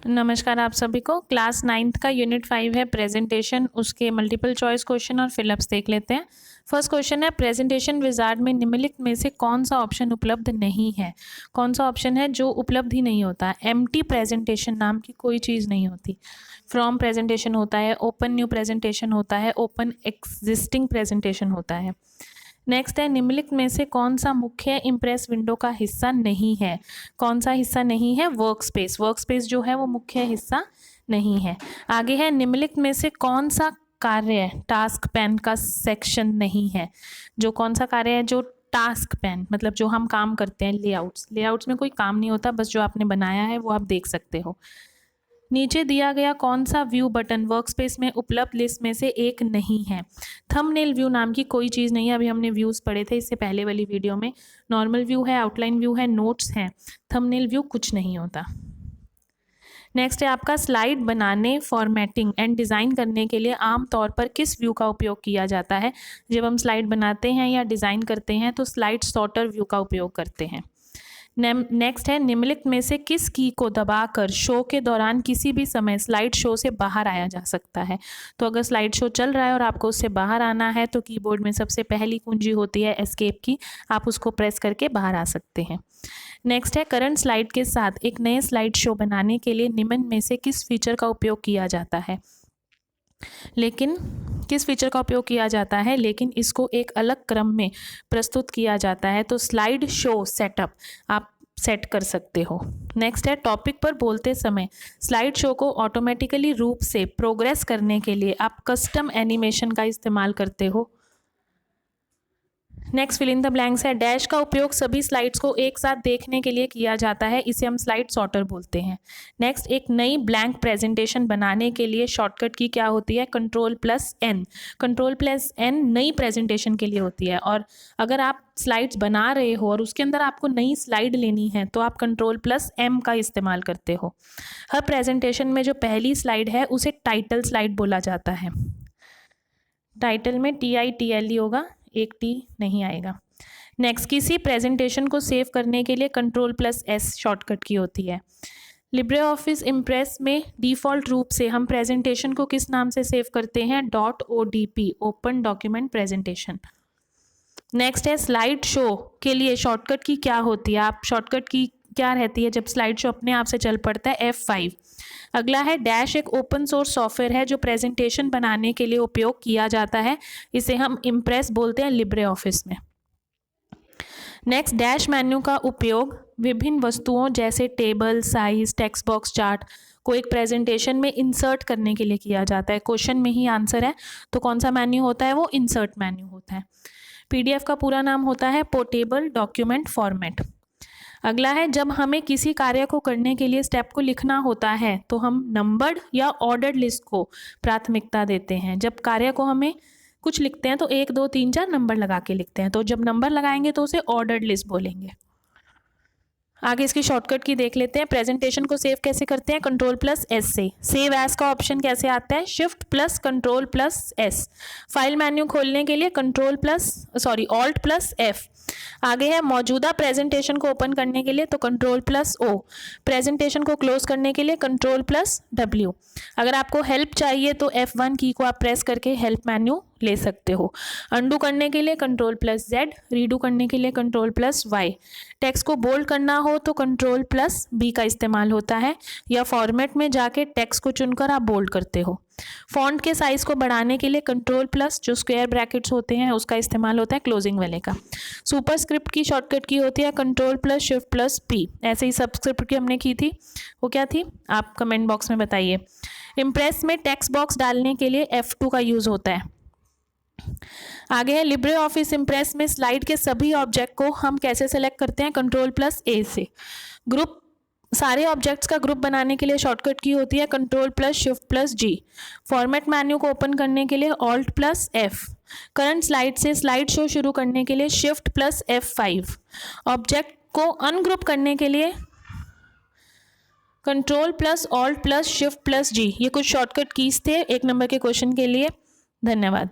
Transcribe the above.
नमस्कार आप सभी को। क्लास 9th का यूनिट 5 है प्रेजेंटेशन, उसके मल्टीपल चॉइस क्वेश्चन और फिलअप्स देख लेते हैं। फर्स्ट क्वेश्चन है, प्रेजेंटेशन विजार्ड में निम्नलिखित में से कौन सा ऑप्शन उपलब्ध नहीं है। कौन सा ऑप्शन है जो उपलब्ध ही नहीं होता। एम्प्टी प्रेजेंटेशन नाम की कोई चीज़ नहीं होती। फ्रॉम प्रेजेंटेशन होता है, ओपन न्यू प्रेजेंटेशन होता है, ओपन एग्जिस्टिंग प्रेजेंटेशन होता है। नेक्स्ट है, निम्नलिखित में से कौन सा मुख्य इम्प्रेस विंडो का हिस्सा नहीं है। कौन सा हिस्सा नहीं है। Work space. वर्क स्पेस जो है वो मुख्य हिस्सा नहीं है। आगे है, निम्नलिखित में से कौन सा कार्य टास्क पैन का सेक्शन नहीं है। जो कौन सा कार्य है जो टास्क पैन मतलब जो हम काम करते हैं, लेआउट्स में कोई काम नहीं होता, बस जो आपने बनाया है वो आप देख सकते हो। नीचे दिया गया कौन सा व्यू बटन वर्कस्पेस में उपलब्ध लिस्ट में से एक नहीं है। थंबनेल व्यू नाम की कोई चीज़ नहीं है। अभी हमने व्यूज़ पढ़े थे इससे पहले वाली वीडियो में। नॉर्मल व्यू है, आउटलाइन व्यू है, नोट्स हैं। थंबनेल व्यू कुछ नहीं होता। नेक्स्ट है आपका, स्लाइड बनाने, फॉर्मेटिंग एंड डिज़ाइन करने के लिए आमतौर पर किस व्यू का उपयोग किया जाता है। जब हम स्लाइड बनाते हैं या डिज़ाइन करते हैं तो स्लाइड सॉर्टर व्यू का उपयोग करते हैं। नेक्स्ट है, निम्नलिखित में से किस की को दबाकर शो के दौरान किसी भी समय स्लाइड शो से बाहर आया जा सकता है। तो अगर स्लाइड शो चल रहा है और आपको उससे बाहर आना है तो कीबोर्ड में सबसे पहली कुंजी होती है एस्केप की, आप उसको प्रेस करके बाहर आ सकते हैं। नेक्स्ट है, करंट स्लाइड के साथ एक नए स्लाइड शो बनाने के लिए निम्न में से किस फीचर का उपयोग किया जाता है। लेकिन इसको एक अलग क्रम में प्रस्तुत किया जाता है। तो स्लाइड शो सेटअप आप सेट कर सकते हो। नेक्स्ट है, टॉपिक पर बोलते समय स्लाइड शो को ऑटोमेटिकली रूप से प्रोग्रेस करने के लिए आप कस्टम एनिमेशन का इस्तेमाल करते हो। Next fill in the blanks है, डैश का उपयोग सभी स्लाइड्स को एक साथ देखने के लिए किया जाता है, इसे हम स्लाइड सॉर्टर बोलते हैं। नेक्स्ट, एक नई ब्लैंक प्रेजेंटेशन बनाने के लिए शॉर्टकट की क्या होती है, Ctrl+N। Ctrl+N नई प्रेजेंटेशन के लिए होती है। और अगर आप स्लाइड्स बना रहे हो और उसके अंदर आपको नई स्लाइड लेनी है तो आप Ctrl+M का इस्तेमाल करते हो। हर प्रेजेंटेशन में जो पहली स्लाइड है उसे टाइटल स्लाइड बोला जाता है। टाइटल में TITLE होगा, एक टी नहीं आएगा। नेक्स्ट, किसी प्रेजेंटेशन को सेव करने के लिए Ctrl+S शॉर्टकट की होती है। लिब्रे ऑफिस इम्प्रेस में डिफ़ॉल्ट रूप से हम प्रेजेंटेशन को किस नाम से सेव करते हैं, .odp open document presentation. Next है, स्लाइड शो के लिए शॉर्टकट की क्या होती है। आप शॉर्टकट की क्या रहती है जब स्लाइड शो अपने आप से चल पड़ता है, F5। अगला है, डैश एक ओपन सोर्स सॉफ्टवेयर है जो प्रेजेंटेशन बनाने के लिए उपयोग किया जाता है, इसे हम इम्प्रेस बोलते हैं लिब्रे ऑफिस में। नेक्स्ट, डैश मेन्यू का उपयोग विभिन्न वस्तुओं जैसे table, size, text box, chart को एक प्रेजेंटेशन में इंसर्ट करने के लिए किया जाता है। क्वेश्चन में ही आंसर है, तो कौन सा मेन्यू होता है, वो इंसर्ट मेन्यू होता है। PDF का पूरा नाम होता है पोर्टेबल डॉक्यूमेंट फॉर्मेट। अगला है, जब हमें किसी कार्य को करने के लिए स्टेप को लिखना होता है तो हम नंबर्ड या ऑर्डर्ड लिस्ट को प्राथमिकता देते हैं। जब कार्य को हमें कुछ लिखते हैं तो 1 2 3 4 नंबर लगा के लिखते हैं, तो जब नंबर लगाएंगे तो उसे ऑर्डर्ड लिस्ट बोलेंगे। आगे इसकी शॉर्टकट की देख लेते हैं। प्रेजेंटेशन को सेव कैसे करते हैं, Ctrl+S से। सेव एज का ऑप्शन कैसे आता है, Shift+Ctrl+S। फाइल मेन्यू खोलने के लिए Alt+F। आगे है, मौजूदा प्रेजेंटेशन को ओपन करने के लिए तो Ctrl+O। प्रेजेंटेशन को क्लोज करने के लिए Ctrl+W। अगर आपको हेल्प चाहिए तो F1 की को आप प्रेस करके हेल्प मेन्यू ले सकते हो। अंडू करने के लिए Ctrl+Z, रीडू करने के लिए Ctrl+Y। टेक्स्ट को बोल्ड करना हो तो Ctrl+B का इस्तेमाल होता है, या फॉर्मेट में जाके टेक्स्ट को चुनकर आप बोल्ड करते हो। फॉन्ट के साइज को बढ़ाने के लिए Ctrl+ जो स्क्वायर ब्रैकेट्स होते हैं उसका इस्तेमाल होता है क्लोजिंग वाले का। सुपरस्क्रिप्ट की शॉर्टकट की होती है Ctrl+Shift+P। ऐसे ही सबस्क्रिप्ट की हमने की थी, वो क्या थी आप कमेंट बॉक्स में बताइए। इम्प्रेस में टेक्स्ट बॉक्स डालने के लिए F2 का यूज होता है। आगे है, लिब्रे ऑफिस इम्प्रेस में स्लाइड के सभी ऑब्जेक्ट को हम कैसे सेलेक्ट करते हैं, Ctrl+A से। ग्रुप, सारे ऑब्जेक्ट्स का ग्रुप बनाने के लिए शॉर्टकट की होती है Ctrl+Shift+G। फॉर्मेट मेन्यू को ओपन करने के लिए Alt+F। करंट स्लाइड से स्लाइड शो शुरू करने के लिए Shift+F5। ऑब्जेक्ट को अनग्रुप करने के लिए Ctrl+Alt+Shift+G। ये कुछ शॉर्टकट कीज थे 1 नंबर के क्वेश्चन के लिए। धन्यवाद।